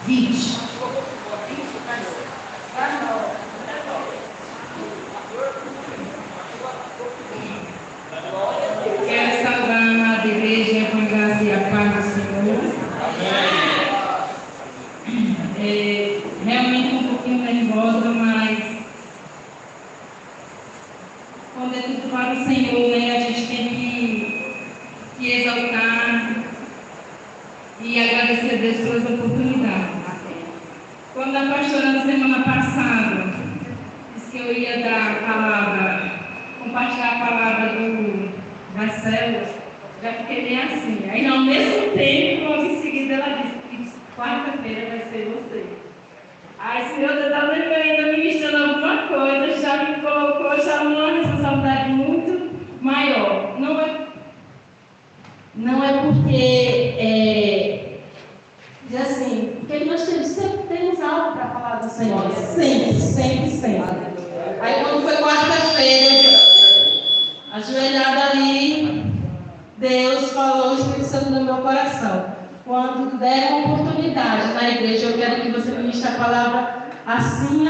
20. Quero saudar a amada igreja com a graça e a paz do Senhor. Realmente um pouquinho nervosa, mas quando é tudo para o Senhor, né, a gente tem que exaltar e agradecer a Deus pelas oportunidades. Quando a pastora na semana passada disse que eu ia dar a palavra, compartilhar a palavra das células, já fiquei bem assim. Aí ao mesmo tempo, logo em seguida ela disse que quarta-feira vai ser você. Aí Senhor, eu estava ainda ministrando alguma coisa, já me colocou já numa responsabilidade muito maior. Não é porque diz assim, porque nós sempre temos algo para falar do Senhor. Sempre. Aí quando foi quarta-feira, ajoelhada ali, Deus falou, o Espírito Santo no meu coração. Quando der uma oportunidade na igreja, eu quero que você ministre a palavra assim,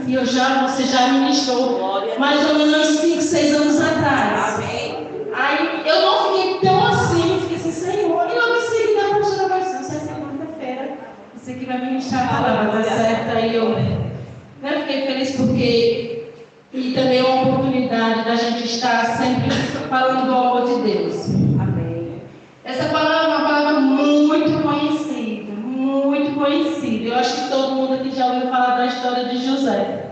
que você já ministrou mais ou menos 5, 6 anos atrás. Amém. Aí eu não fiquei tão assim, fiquei assim, Senhor, e logo em seguida a pastora vai dizer, você é segunda-feira, você que vai ministrar a palavra, tá certo? Aí eu fiquei feliz porque e também é uma oportunidade da gente estar sempre falando do amor de Deus. Amém. Essa palavra é uma palavra muito conhecida. Eu acho que todo mundo aqui já ouviu falar da história de José.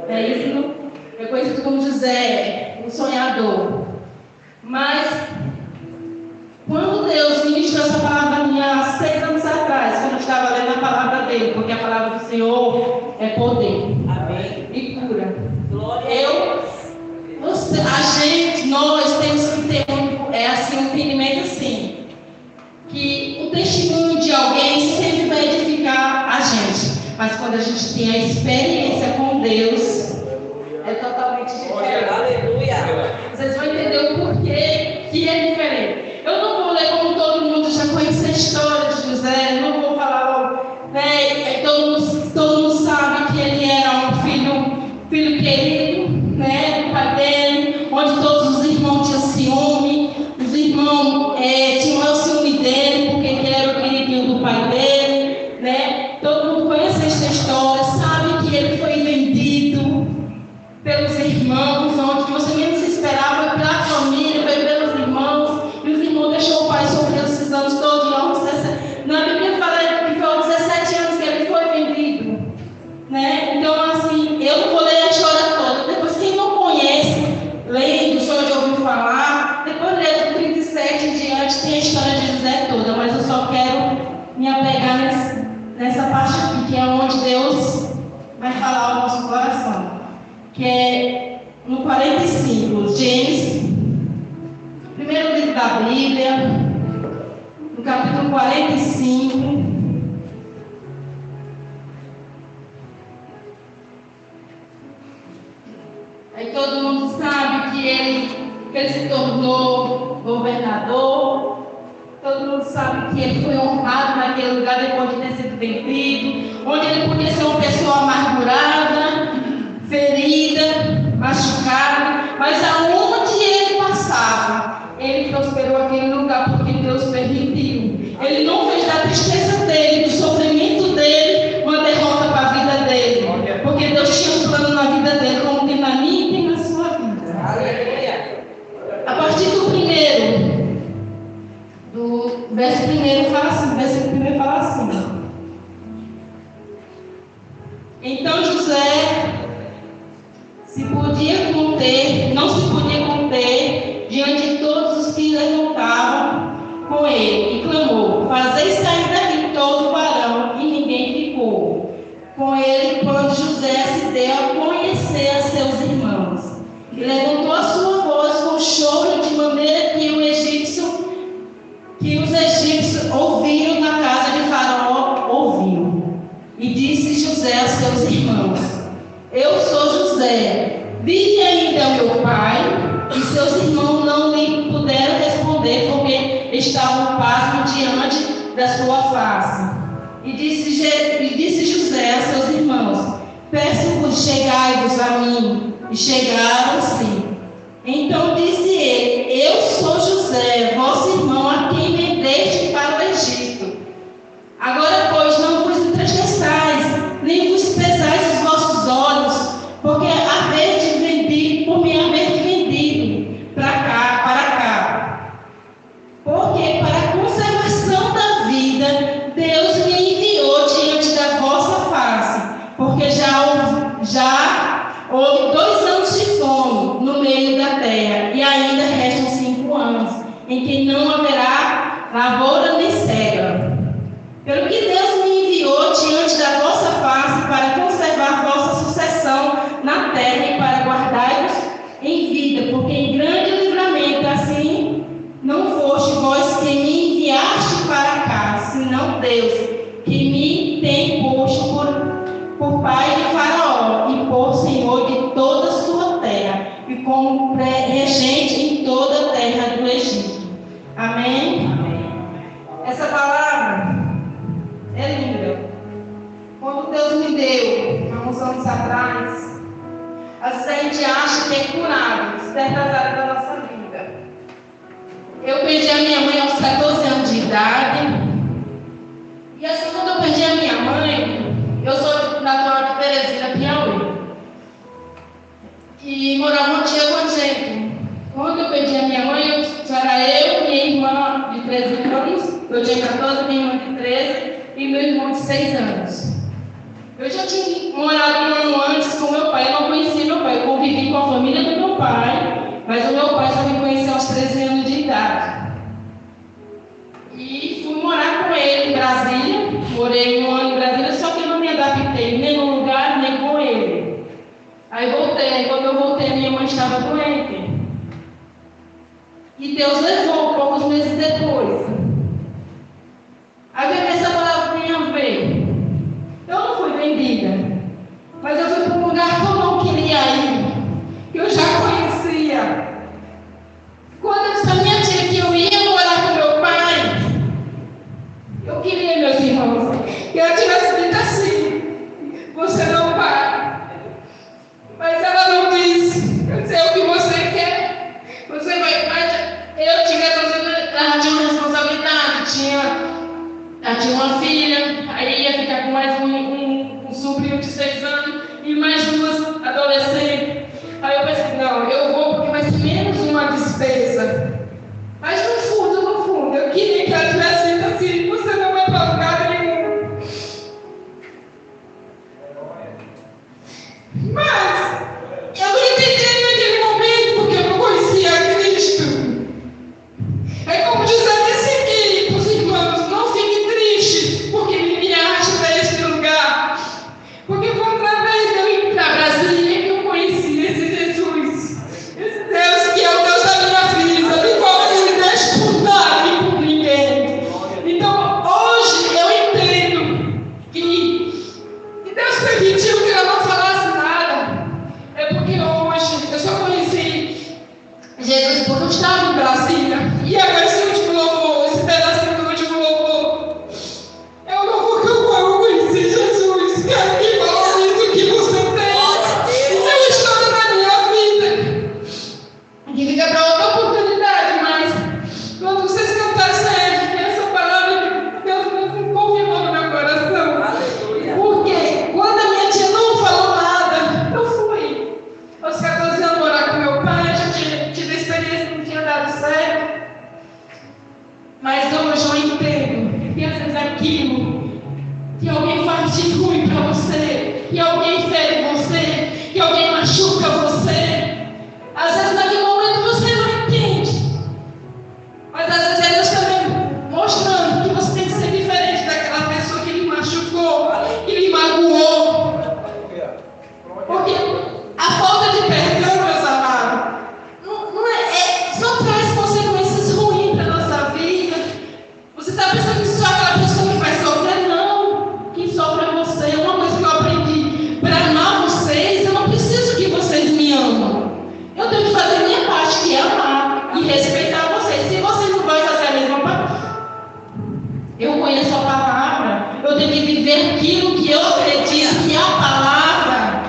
É isso? É conhecido como José, o sonhador. Mas, quando Deus ministrou essa palavra minha há 6 anos atrás, quando eu estava lendo a palavra dele, porque a palavra do Senhor é poder. Amém. E cura. Nós temos que ter um entendimento assim, que o testemunho de alguém sempre vai edificar a gente, mas quando a gente tem a experiência com Deus, é totalmente diferente. Aleluia. Vocês vão entender o porquê que é diferente. Eu não vou ler como todo mundo já conhece a história de José, não vou falar logo, né? Todo mundo sabe que ele era um filho querido, né, do pai dele, onde todos os irmãos tinham ciúme, os irmãos tinham o ciúme dele, porque ele era o queridinho do pai dele, né? Todo mundo conhece essa história, sabe que ele foi vendido pelos irmãos, onde você menos esperava, pela família, foi pelos irmãos, e os irmãos deixou o pai sofrer esses anos todos. Na Bíblia fala que foi aos 17 anos que ele foi vendido, né? Então, assim, eu não vou ler a história toda. Depois, quem não conhece, lendo, só de ouvir falar, depois lê do 37 em diante, tem a história de José toda, mas eu só quero me apegar nessa parte aqui, que é onde Deus vai falar ao nosso coração, que é no 45, Gênesis, primeiro livro da Bíblia, no capítulo 45. Aí todo mundo sabe que ele se tornou governador. Todo mundo sabe que ele foi honrado naquele lugar depois de ter sido vendido, onde ele podia ser uma pessoa amargurada, ferida, machucada, mas aonde ele passava, ele prosperou aquele lugar porque Deus permitiu. Ele não fez da tristeza dele, do sofrimento dele, uma derrota para a vida dele, porque Deus tinha um plano na vida dele, como tem na minha e tem na sua vida. Aleluia. A partir do verso 1 fala assim: então José não se podia conter diante de todos os que levantavam com ele, e clamou: fazei sair daqui todo varão, e ninguém ficou com ele quando José se deu a conhecer a seus irmãos, e levantou a sua voz com choro, de maneira que os egípcios ouviram na casa de Faraó, ouviu. E disse José a seus irmãos: eu sou José, vive ainda meu pai? E seus irmãos não lhe puderam responder, porque estavam pasmos diante da sua face. E disse chegai-vos a mim. E chegaram-se. Então disse ele: eu sou José, vosso irmão, a quem vendeste para o Egito. Agora, pois, não vos entristeçais, nem vos pesais os vossos olhos, porque haverde vendido, por me haver vendido para cá. Porque para a conservação da vida, Deus me enviou diante da vossa face, porque já houve 2 anos de fome no meio da terra, e ainda restam 5 anos, em que não haverá lavoura nem cega. Pelo que Deus me enviou diante da vossa face para conservar vossa sucessão na terra e para guardar-vos em vida, porque em grande livramento assim não foste vós que me enviaste para cá, senão Deus, que me tem posto por pai de Faraó e por senhor de toda a sua terra, e como regente em toda a terra do Egito. Amém? Amém. Essa palavra é linda. Quando Deus me deu, há uns anos atrás, às vezes a gente acha que é curado certas áreas da nossa vida. Eu perdi a minha mãe aos 14 anos de idade. E assim, quando eu perdi a minha mãe, eu sou natural de Teresina, Piauí. E morava um dia com a gente. Quando eu perdi a minha mãe, era eu, minha irmã de 13 anos, eu tinha 14, minha irmã de 13 e meu irmão de 6 anos. Eu já tinha morado um ano antes com meu pai, eu não conhecia meu pai, eu convivi com a família do meu pai, mas o meu pai só me conheceu aos 13 anos de idade. E fui morar com ele em Brasília, morei 1 ano em Brasília, só que eu não me adaptei nem no lugar, nem com ele. Aí voltei, quando eu voltei, minha mãe estava doente. E Deus levou poucos meses depois. Aí essa palavra tem a ver. Eu não fui vendida, mas eu fui para um lugar que eu não queria ir, que eu já conhecia. Quando eu disse à minha tia que eu ia morar com meu pai, eu queria, meus irmãos, que ela tivesse dito assim: você não vai. Mas ela não disse: eu sei o que você quer, você vai. Mas eu tinha uma responsabilidade, ela tinha uma filha, aí ia ficar com mais um sobrinho de 6 anos e mais 2 adolescentes. Aí eu pensei: não, eu vou porque vai ser menos uma despesa. Mas no fundo, eu queria que ela tivesse dito assim: você não vai para lugar nenhum. Mas eu não entendi naquele momento, porque eu não conhecia Cristo. É como José disse aqui para os irmãos: não fique triste, porque me enviaste para este lugar. Porque foi através de eu ir para Brasília que eu conheci esse Jesus, esse Deus que é o Deus da minha vida, de qual eu não me deixo por nada e por ninguém. Então, hoje eu entendo que Deus permitiu que eu não falasse nada. É porque hoje eu só conheci Jesus porque eu estava em Brasília. E agora esse último louvor, esse pedacinho do último louvor, é o louvor que eu conheci Jesus. Quero que valorize o que você tem. Isso é uma história da minha vida, que fica para outra oportunidade. Mas quando vocês cantassem essa palavra, Deus confirmou no meu coração. Porque quando a minha tia não falou nada, eu fui aos 14 anos morar com meu pai. Eu já tinha tido a experiência, não tinha dado certo. Mas hoje eu entendo que às vezes aquilo que alguém faz de ruim para você, que alguém fere você, que alguém machuca você, às vezes naquele momento você não entende. Mas às vezes é Deus também mostrando que você tem que ser diferente daquela pessoa que lhe machucou, que lhe magoou. Porque a falta de perdão, meus amados, só traz consequências ruins para a nossa vida. Você está pensando que só aquela pessoa que vai sofrer? Não. Quem sofre é você. Uma coisa que eu aprendi: para amar vocês, eu não preciso que vocês me amam. Eu tenho que fazer a minha parte, que é amar e respeitar vocês. Se vocês não vão fazer a mesma parte, eu conheço a palavra, eu tenho que viver aquilo que eu acredito, que é a palavra.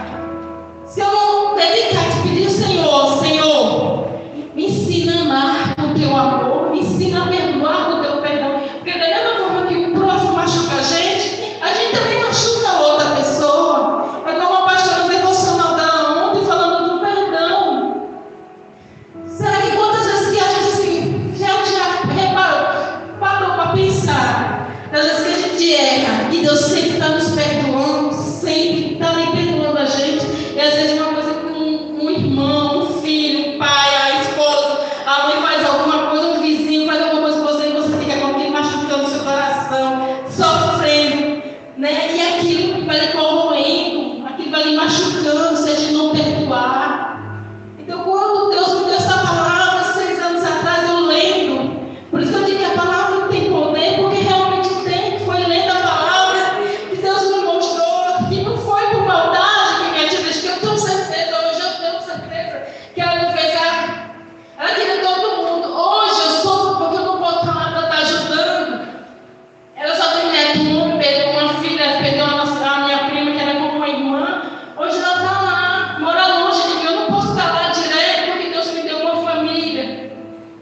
erra. E Deus sempre está nos perdoando, sempre está ali perdoando a gente. E às vezes uma coisa com um irmão, um filho, um pai, a esposa, a mãe faz alguma coisa, um vizinho faz alguma coisa com você e você fica com aquele machucando o seu coração, sofrendo, né? E aquilo vai lhe corroendo, aquilo vai lhe machucando, se a gente não perdoar. Então, quando Deus me deu essa palavra 6 anos atrás, eu lembro. Por isso que eu digo que a palavra tem poder, porque realmente tem. Foi lendo a palavra que Deus me mostrou, que não foi por maldade que minha tia fez, que eu tenho certeza, hoje eu tenho certeza que ela não fez ela queria todo mundo. Hoje eu sofro porque eu não vou estar lá para estar ajudando. Ela só tem neto, perdeu uma filha, perdeu a minha prima, que era como uma irmã. Hoje ela está lá, mora longe de mim. Eu não posso estar lá direto, porque Deus me deu uma família.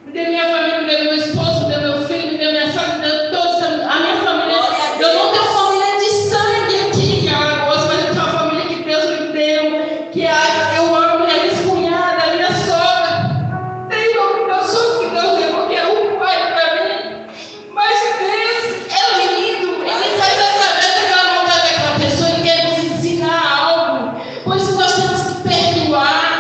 Me deu minha família, me deu meu esposo, me deu meu filho, me deu minha sogra, me deu toda a minha família. Eu não tenho família de sangue aqui em Alagoas, mas eu tenho uma família que Deus me deu, que eu amo, minha ex-cunhada, a minha sogra. Tenho o meu sonho que Deus deu, porque é um pai para mim. Mas Deus é lindo, Ele faz aquela vontade daquela pessoa, Ele quer nos ensinar algo. Por isso nós temos que perdoar.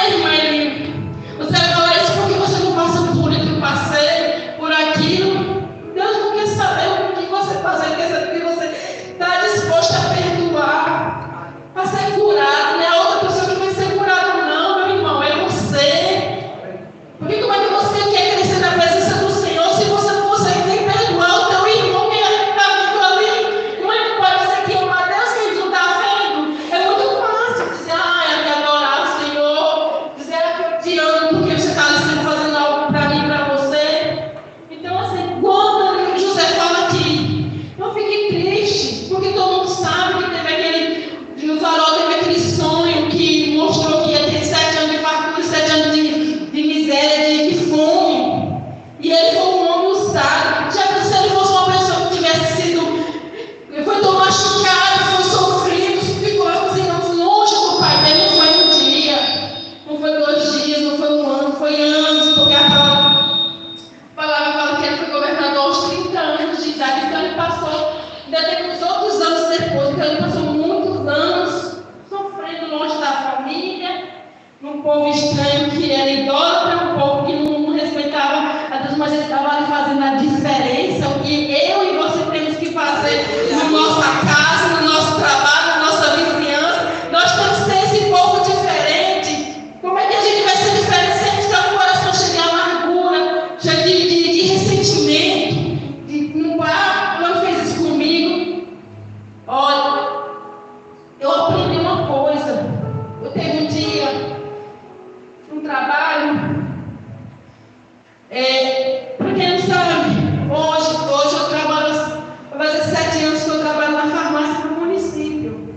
Irmã Eli, você vai falar isso porque você não passa por isso, eu passei por aquilo. Deus não quer saber o que você passa, Ele quer saber que você está disposto a perdoar, a ser curado. Não é a outra pessoa que vai ser curada, não, meu irmão, é você. Porque como é que você quer crescer na presença do Senhor se você não consegue nem perdoar o teu irmão que está vindo ali? Como é que pode ser que ama a Deus que a gente não está vendo? É muito fácil dizer, eu quero adorar o Senhor, dizer que eu te amo porque você está ali sempre fazendo algo para mim, para você. Então, assim, quando José fala aqui, não fique triste, porque todo mundo sabe que teve no farol teve aquele sonho que mostrou que ia ter 7 anos de fartura, 7 anos de miséria, de fome. E ele foi um homem usado. Já que se ele fosse uma pessoa que tivesse sido, foi tão machucado, foi sofrido, ficou assim, longe do pai dele, não foi um dia, não foi 2 dias, não foi 1 ano, foi anos, porque a palavra fala que ele foi governador aos 30 anos de idade, então ele passou, ainda tem uns outros anos depois, então ele passou muitos anos sofrendo longe da família, num povo estranho que era idólatra, um povo que não respeitava a Deus, mas ele estava ali fazendo a diferença, o que eu e você temos que fazer na nossa casa, no nosso trabalho, na nossa vizinhança. Nós temos que ser esse povo diferente. Como é que a gente vai ser diferente se a gente está com o coração cheio de amargura, cheio de ressentimento, não fez isso comigo? Olha, eu aprendi uma coisa. Eu teve um dia, um trabalho, para quem não sabe, hoje eu trabalho, vai fazer 7 anos que eu trabalho na farmácia do município.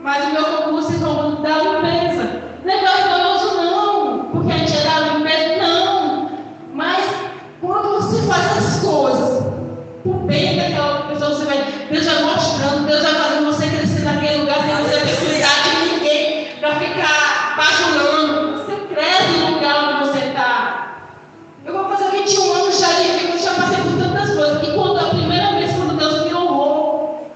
Mas o meu concurso é como da limpeza. Não é valoroso não, porque a gente é da limpeza, não. Mas quando você faz as coisas por bem daquela pessoa, você vai, Deus vai mostrando, Deus vai fazendo você crescer naquele lugar sem você precisar de ninguém para ficar bajulando. Você cresce no lugar onde você está. Eu vou fazer 21 anos já de vida, eu já passei por tantas coisas. E quando a primeira vez quando Deus me honrou,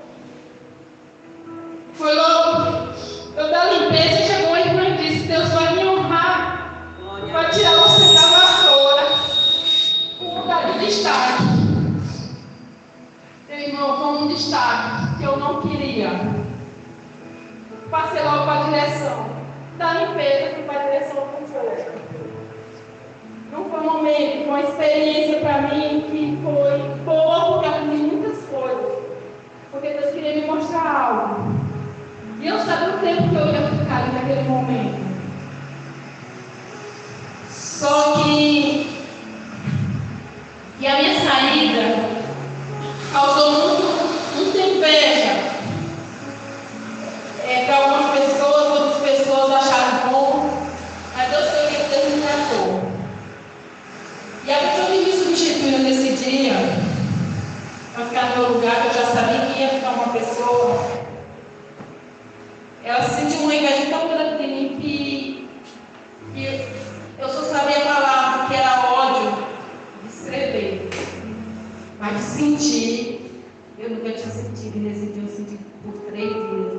foi logo, eu da limpeza, chegou uma irmã e disse, Deus vai me honrar, vai tirar você da vassoura, um lugar de destaque. Meu irmão, foi um destaque que eu não queria. Passei logo para a direção da limpeza, fui para a direção do fogo. Não foi um momento, foi uma experiência para mim que foi boa, porque eu aprendi muitas coisas. Porque Deus queria me mostrar algo. E eu sabia o tempo que eu ia ficar ali naquele momento. Só que a minha saída causou muita inveja. Para algumas pessoas, outras pessoas acharam bom, mas eu sei que Deus me tratou. E a pessoa que me substituiu nesse dia, para ficar no meu lugar, que eu já sabia que ia ficar uma pessoa, ela se sentiu uma inveja tão grande de mim que eu só sabia a palavra que era ódio de escrever. Mas de senti, eu nunca tinha sentido, e nesse dia eu senti por 3 dias.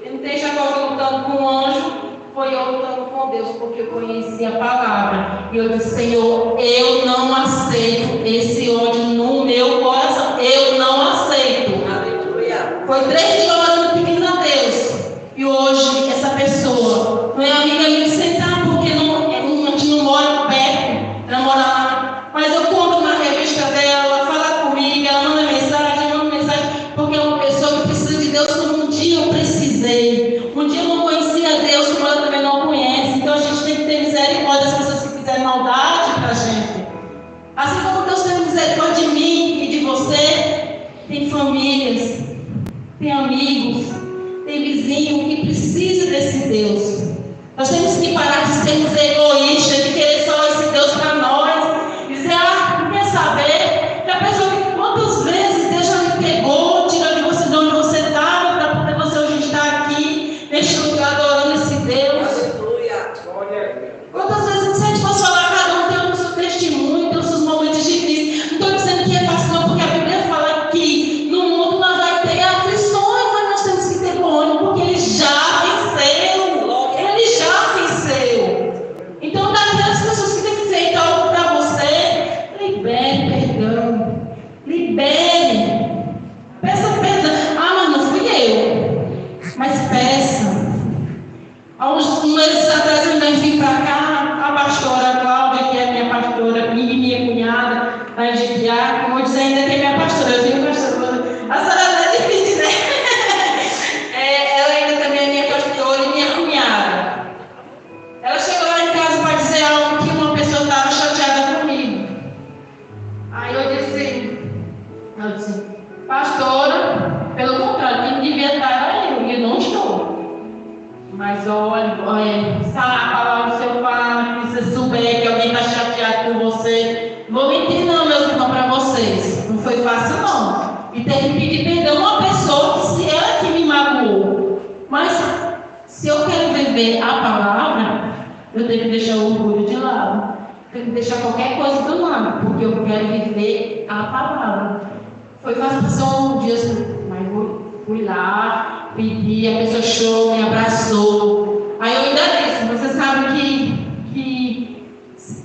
Eu não deixa agora lutando com o anjo, foi eu lutando com Deus, porque eu conhecia a palavra. E eu disse: Senhor, eu não aceito esse ódio no meu coração. Eu não aceito. Aleluia. Foi 3 dias orando pedindo a Deus. E hoje, essa pessoa não é amiga minha de sentar, porque a gente não mora perto, ela mora lá. Mas eu compro na revista dela, fala comigo, ela manda mensagem, porque é uma pessoa que precisa de Deus como um dia eu precisei. Um dia eu não conhecia Deus, como ela também não conhece. Então a gente tem que ter misericórdia das pessoas que fizerem maldade pra gente. Assim como Deus tem misericórdia de mim e de você, tem famílias, tem amigos, tem vizinho que precisa desse Deus. Nós temos que parar de sermos egoístas, de querer só esse Deus para nós. Dizer: não quer saber? Já pensou que quantas vezes Deus já me pegou, tirou de você de onde você estava, para poder você hoje estar aqui, neste lugar adorando esse Deus? Aleluia! Quantas vezes, se a gente fosse falar, cada um tem o seu testemunho, tem os seus momentos difíceis. Não estou dizendo que é fácil, não, porque a Bíblia fala que no mundo nós vai ter aflições, mas nós temos que ter bom ânimo, porque Ele já venceu. Então, daquelas pessoas que têm feito algo para você, libere perdão. Libere. Peça perdão. Mas não fui eu. Mas peça. Há uns meses atrás eu vim para cá, a pastora Cláudia, que é minha pastora, minha cunhada, a Egidiá, como eu dizer, ainda que é minha pastora. Eu digo pastora. A senhora é difícil, né? Ela ainda também é minha pastora e minha cunhada. Ela chegou lá em casa para dizer algo que uma pessoa estava chateada comigo. Aí eu disse: pastora, pelo contrário, quem devia estar era eu, e eu não estou. Mas olha, sabe a palavra do seu pai, se você souber que alguém está chateado com você, vou mentir não, meus irmãos, para vocês. Não foi fácil não. E tem que pedir perdão a uma pessoa que se ela que me magoou. Mas se eu quero viver a palavra, eu tenho que deixar o orgulho de lado. Tenho que deixar qualquer coisa do lado, porque eu quero viver a palavra. Foi fácil, só um dia assim, mas fui lá, pedi, a pessoa chorou, me abraçou. Aí eu ainda disse: você sabe que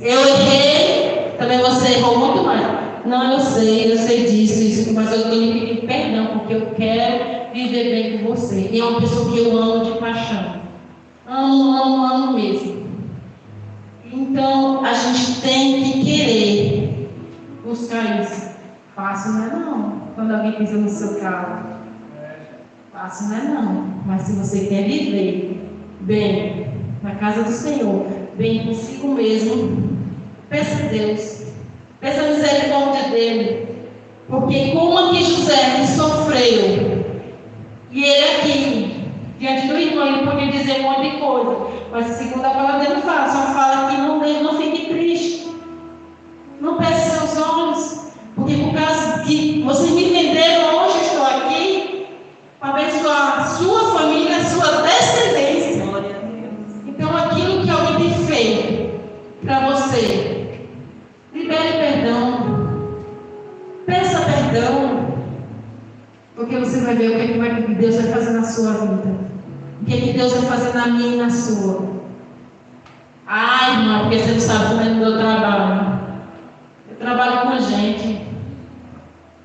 eu errei, também você errou muito mais. Não, eu sei disso, mas eu estou lhe pedindo perdão, porque eu quero viver bem com você. E é uma pessoa que eu amo de paixão. Amo mesmo. Então, a gente tem que querer buscar isso. Fácil não é não, quando alguém pisa no seu carro. Fácil não é não, mas se você quer viver bem na casa do Senhor, bem consigo mesmo, peça a Deus, peça a misericórdia dEle. Porque como aqui José que sofreu, e ele aqui, diante do irmão, ele podia dizer um monte de coisa, mas segundo a palavra dele fala, só fala que não fique triste, não peça seus olhos, porque por causa que vocês me venderam, hoje eu estou aqui para abençoar a sua família, a sua descendência. Então aquilo que alguém tem feito para você, libere perdão, peça perdão, porque você vai ver o que Deus vai fazer na sua vida, o que Deus vai fazer na minha e na sua. Ai, irmã, porque você não sabe como é o meu trabalho. Eu trabalho com gente.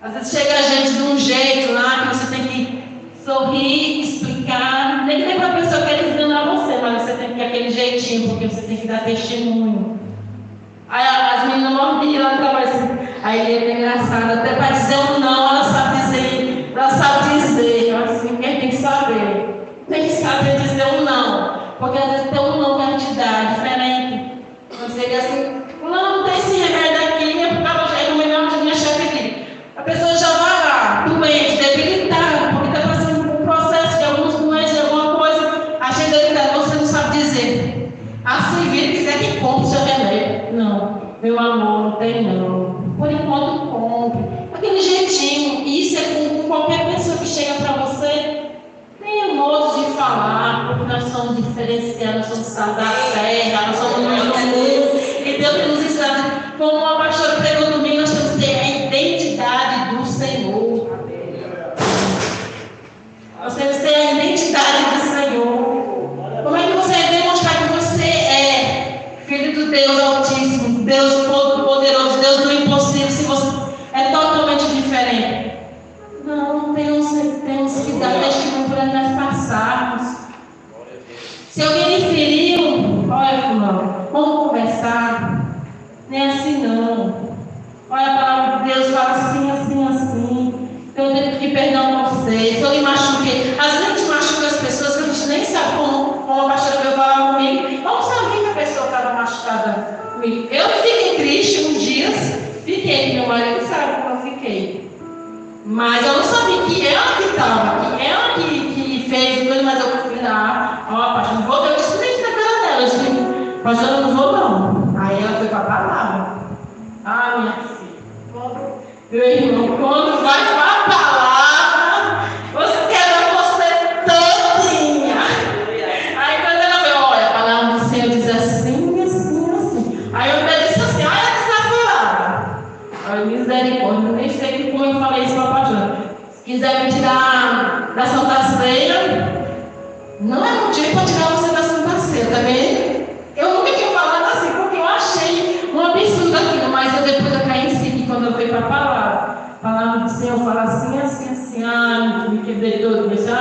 Às vezes chega a gente de um jeito lá que você tem que sorrir, explicar. Nem que para a pessoa que eles enganam a você, mas você tem que ter aquele jeitinho, porque você tem que dar testemunho. Aí as meninas morriam lá no trabalho assim. Aí ele é engraçado, até para dizer um não, ela sabe dizer. Assim, quem tem que saber. Tem que saber dizer um não. Porque às vezes tem um não que a gente dá, diferente. Não seria assim, não tem esse remédio aqui, minha chefe aqui. A pessoa já vai lá, doente, debilitada, porque está passando por um processo de alguns doentes, de alguma coisa, achei debilitada, você não sabe dizer. Assim, vira e quiser que compre o seu remédio. Não, meu amor, não tem não. Por enquanto, compre. Aquele jeitinho, isso é com qualquer pessoa que chega para você. Tenha modos de falar, porque nós somos diferenciados, nós somos sal da terra, nós somos luz do mundo. E Deus nos ensina, como a pastora pregou domingo, nós temos que ter a identidade do Senhor. pedir perdão a você, se eu lhe machuquei. Às vezes a gente machuca as pessoas que a gente nem sabe como a pastora veio falar comigo. Não sabia que a pessoa estava machucada comigo. Eu fiquei triste uns dias, fiquei, meu marido sabe como eu fiquei. Mas eu não sabia que ela que estava, que ela que fez, mas eu fui lá, pastor, não vou, eu disse nem na cara dela, eu disse, pastor, eu não vou não. Aí ela foi para a palavra. Minha filha, meu irmão, quando vai para a palavra, você quer você todinha. Aí quando ela veio, olha, a palavra do Senhor diz assim, assim, assim. Aí eu disse assim, olha que está falando. Aí misericórdia, eu nem sei como eu falei isso para a pastora. Se quiser me tirar da Santa Ceia, não é motivo para tirar você da Santa Ceia, tá vendo? Eu nunca tinha falado assim, porque eu achei um absurdo aquilo, mas depois eu caí em si, quando eu fui para a palavra do Senhor, fala assim, assim, assim, me quebrei todo, eu disse, Senhor,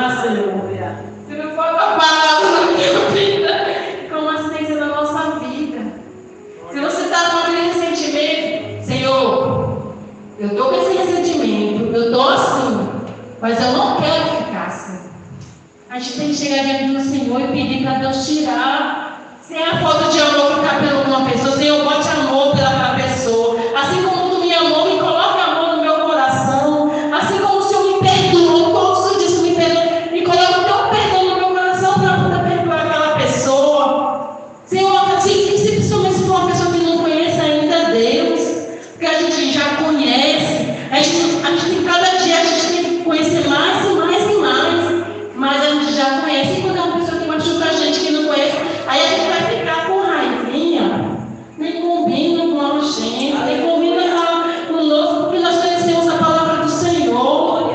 se não for a palavra na minha vida, como assim na nossa vida? Se você está com aquele ressentimento, Senhor, eu estou com esse ressentimento, eu estou assim, mas eu não quero ficar assim. A gente tem que chegar diante do Senhor e pedir para Deus tirar. Se é a falta de amor ficar pela uma pessoa, Senhor, bote amor pela pessoa. Assim como tu me amou, me coloque amor no meu coração. Assim como o Senhor me perdoou, como o Senhor disse, me perdoou, me coloque o teu perdão no meu coração para poder perdoar aquela pessoa. Senhor, se principalmente se for uma pessoa que não conhece ainda Deus, porque a gente já conhece, a gente tem cada dia, a gente tem que conhecer mais e mais e mais. Mas a gente já conhece, e quando é uma pessoa que machuca a gente que não conhece, aí a gente vai ficar com raivinha, nem combina com a gente, nem combina conosco, porque nós conhecemos a palavra do Senhor.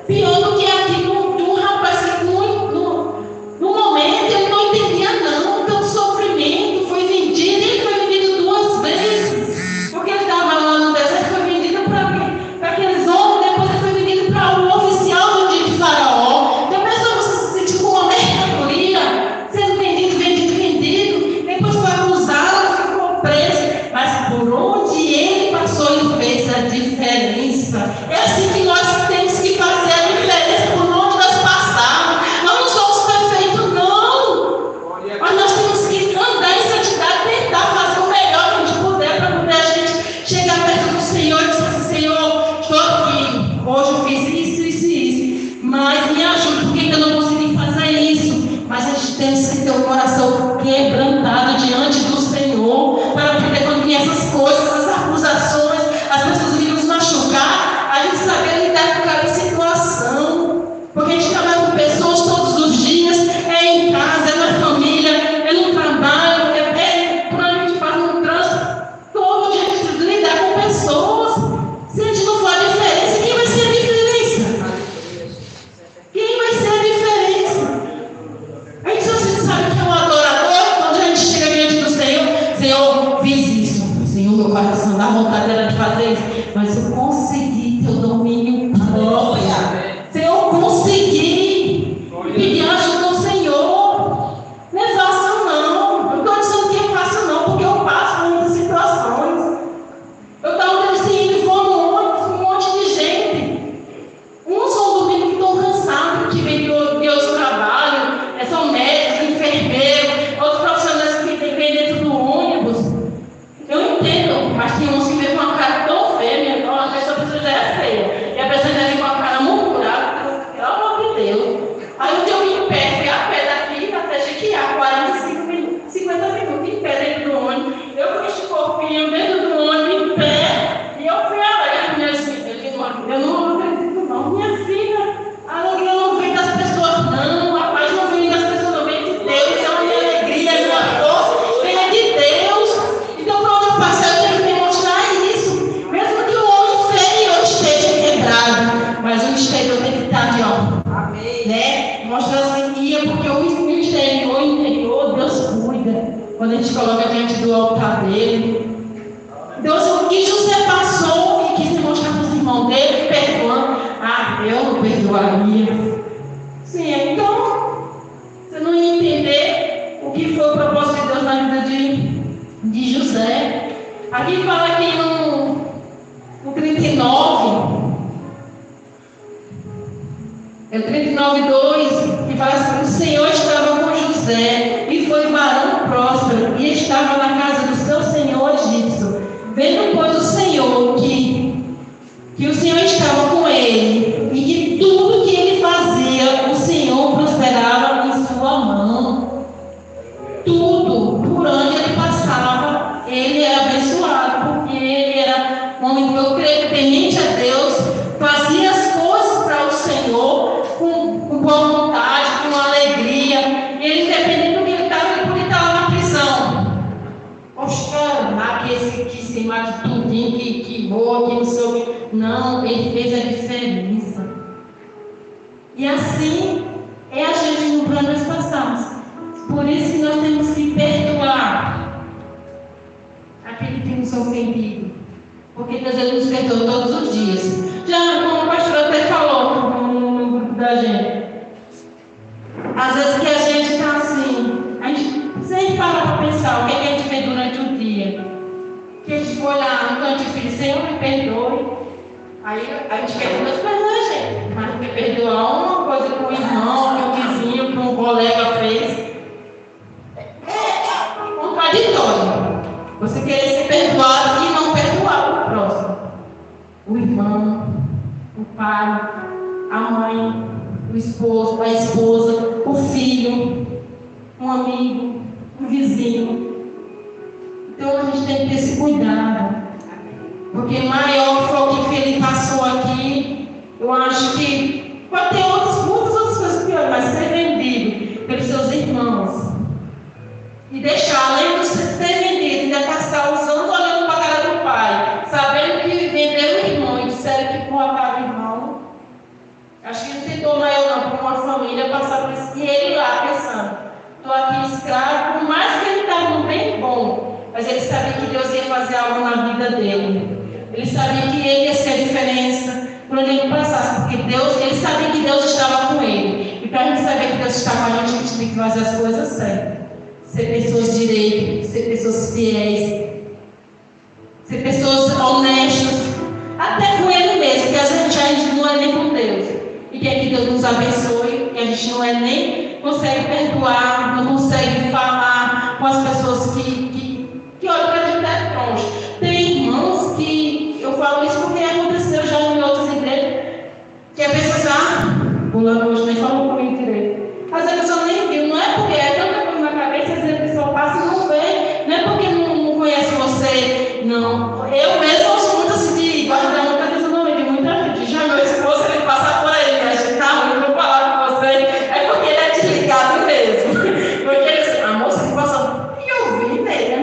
Pior do que aqui, de um rapaz que no momento ele não entendia não, então o sofrimento foi vendido, ele foi vendido 2 vezes, porque ele estava lá no deserto, foi vendido para aqueles homens, depois ele foi vendido para o oficial do dia de Faraó. É assim que nós temos que fazer a diferença por onde nós passamos. Nós não somos perfeitos, não. Mas nós temos que andar em santidade, tentar fazer o melhor que a gente puder para poder a gente chegar perto do Senhor e dizer assim, Senhor, estou aqui. Hoje eu fiz isso. Mas me ajude, porque eu não consegui fazer isso. Mas a gente tem que ter o coração quebrantado diante do Senhor para poder, quando vier essas coisas, essas acusações, as pessoas virem nos machucar, a gente saber lidar com cada situação. Porque a gente trabalha com pessoas todos os dias, é em casa, é na família, é no trabalho, é quando a gente faz no trânsito. Todo dia a gente precisa lidar com pessoas. Se a gente não for a diferença, quem vai ser a diferença? Quem vai ser a diferença? A gente só sabe que é um adorador quando a gente chega diante do Senhor. Senhor, fiz isso. Senhor, meu coração dá vontade dela de fazer isso, mas eu consegui ter o domínio próprio. Senhor, eu consegui pedir ajuda ao Senhor. Não é fácil não. Eu estou dizendo que é fácil não, porque eu passo por muitas situações. Eu estava indo e fomos um monte de gente. Uns são domingo que estão cansados, que vem de outro trabalho, são médicos, enfermeiros, outros profissionais que vêm dentro do ônibus. Eu entendo, mas tem uns que vêm com uma cara tão feia, a pessoa já é feia. E a pessoa já vem com a cara murmurada, pelo amor de Deus. Aí eu tenho em pé, fui a pé daqui até Jequiá, 45 minutos, 50 minutos em pé dentro do ônibus. Eu com este corpinho dentro do ônibus em pé, e eu fui alegre, minha filha. Eu não acredito não, minha filha. A alegria não vem das pessoas não, a paz não vem das pessoas, não vem de Deus. É uma alegria, é uma força, vem de Deus. Então, para onde eu passar, eu tenho que demonstrar isso. Mesmo que o homem exterior esteja quebrado, mas o exterior tem que estar de ó, né? Mostrar alegria, porque o interior, Deus cuida. Quando a gente coloca diante do altar dele. Deus, o que José passou e quis demonstrar para os irmãos dele, perdoando. Eu não perdoaria. Sim, então, você não ia entender o que foi o propósito de Deus na vida de José. Aqui fala que no 39, É o 39:2, que fala assim: o Senhor estava com José, e foi varão próspero, e estava na casa do seu senhor egípcio. Vendo, pois, o Senhor que o Senhor estava com ele, e que tudo que ele fazia, o Senhor prosperava em sua mão. Tudo, por onde ele passava, ele era abençoado, porque ele era um homem, eu creio, temente a Deus, fazia as coisas para o Senhor com boa vontade, com alegria. Ele, independente do que ele estava na prisão. Poxa, que se mata tudinho, que voa, que não sei o que. Não, ele fez a diferença. E assim é a gente no plano nós passamos. Por isso que nós temos que perdoar aquele que nos ofendido. Porque Deus, ele nos perdoa todos os dias. Já como o pastor até falou no grupo da gente. Às vezes que a gente está assim, a gente sempre para para pensar o que a gente fez durante o dia. Que a gente foi lá no canto e disse: Senhor, me perdoe. Aí a gente quer que Deus perdoe a gente. Mas que perdoar uma coisa que o irmão, que o vizinho, que um colega fez. É contraditório. Você querer ser perdoado e não perdoar o próximo. O irmão, o pai, a mãe, o esposo, a esposa, o filho, um amigo, um vizinho. Então a gente tem que ter esse cuidado. Porque maior foi o que ele passou aqui. Eu acho que pode ter muitas outras coisas piores, mas ser vendido pelos seus irmãos. E deixar, além de ser vendido, ainda passar os anos olhando para a cara do pai, sabendo que venderam o irmão e disseram que colocaram o irmão. Acho que não tem dor maior não para uma família passar por isso. E ele lá pensando: estou aqui escravo, por mais que ele estava num bem bom, mas ele sabia que Deus ia fazer algo na vida dele. Ele sabia que ele ia ser a diferença por onde ele passasse, porque Deus, ele sabia que Deus estava com ele. E para a gente saber que Deus está com a gente tem que fazer as coisas certas. Ser pessoas direitas, ser pessoas fiéis, ser pessoas honestas, até com ele mesmo, porque às vezes a gente não é nem com Deus. E quer que Deus nos abençoe, e a gente não é nem consegue perdoar, não consegue falar com as pessoas que olham para a gente de longe. Tem irmãos que, eu falo isso porque aconteceu já em outras igrejas, que a pessoa fulano hoje nem falou comigo direito. Às vezes a pessoa nem viu, não é porque é tanta coisa na cabeça, às vezes a pessoa passa e não vê, não é porque não conhece você, não. Eu mesmo sou muito assim de guardar muita coisa no meio de muita gente. Já meu esposo, ele passa por aí, a gente tá ruim, vou falar com você, é porque ele é desligado mesmo. Porque ele diz: a moça que passou, e eu vi nele,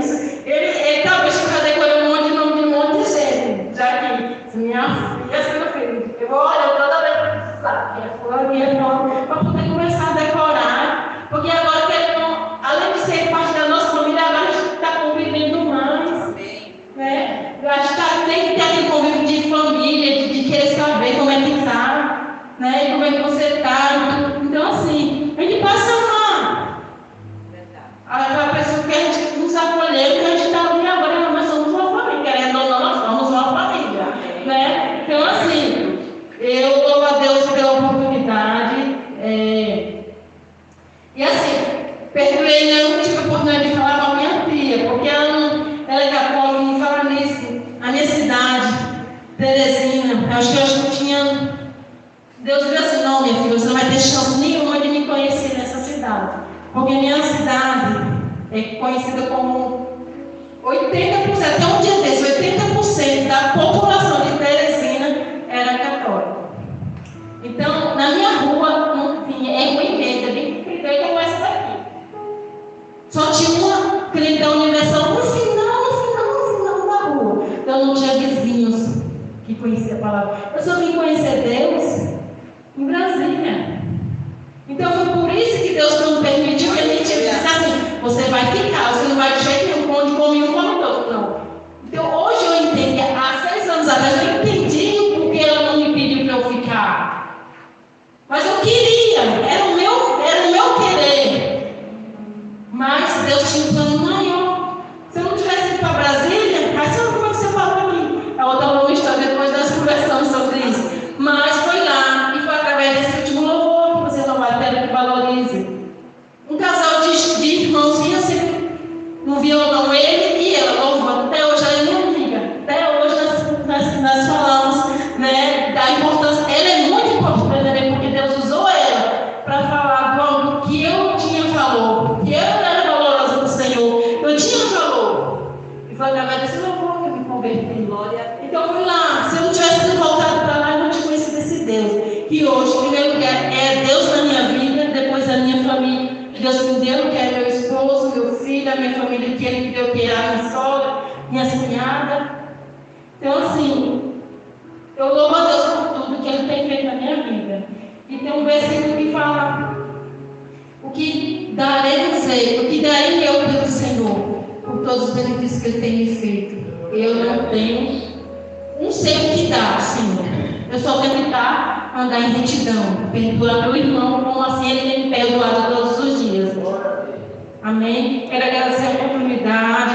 ele talvez já decorou um monte de nome de um monte de gente, já que minha filha, seu filho, eu vou olhar toda vez para precisar, que é fulano, que é fulano, para poder começar a decorar, porque agora que ele não, além de ser parte da nossa família, agora a gente está convivendo mais, né? A gente tem que ter aquele convívio de família, de querer saber como é que está, né? Como é que você está. Então, assim, a gente passa aquela pessoa que a gente nos acolheu, que a gente está ali agora, nós somos uma família, querendo ou não, nós somos uma família, né? Então, assim, eu louvo a Deus pela oportunidade. E assim, perdoei, eu não tive a oportunidade de falar com a minha tia, porque ela é católica, me fala nisso. A minha cidade, Teresina, acho que eu não tinha. Deus disse assim: não, minha filha, você não vai ter chance nenhuma de me conhecer nessa cidade. Porque minha cidade é conhecida como 80%, até um dia desse, 80% da população de Teresina era católica. Então, na minha rua, não tinha, é ruim mesmo, é bem pequena como essa daqui. Só tinha uma crente universal no final da rua. Então, não tinha vizinhos que conheciam a palavra. Eu só vim conhecer Deus em Brasília. Então, foi por isso que Deus não permitiu que a gente disse assim: você vai ficar, você não vai de jeito nenhum, onde come um, come todo. Não. Então, hoje eu entendi, há 6 anos atrás, eu entendi o porquê ela não me pediu para eu ficar. Mas eu queria, era o meu querer. Mas Deus tinha um plano maior. Se eu não tivesse ido para Brasília, aí sabe como é que você falou para mim? A outra longa história, depois nós conversamos sobre isso. Mas foi lá, e foi através desse último louvor que hoje, em primeiro lugar, é Deus na minha vida, depois a minha família. Deus me deu, que é meu esposo, meu filho, a minha família, que Ele me deu, que é a minha sogra, minha cunhada. Então, assim, eu louvo a Deus por tudo que Ele tem feito na minha vida. E tem um versículo que fala: o que darei eu pelo Senhor, por todos os benefícios que Ele tem me feito. Eu não sei o que dá, Senhor. Eu só tentar andar em retidão, perdoar meu irmão, como assim ele tem me perdoado todos os dias. Amém? Quero agradecer a oportunidade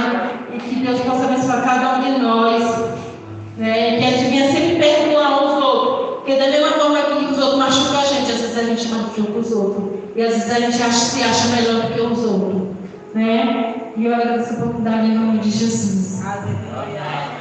e que Deus possa abençoar cada um de nós, né? Que a gente venha sempre perdoar os outros, porque da mesma forma que os outros machucam a gente, às vezes a gente machuca os outros, e às vezes a gente se acha melhor do que os outros, né? E eu agradeço a oportunidade em nome de Jesus. Aleluia.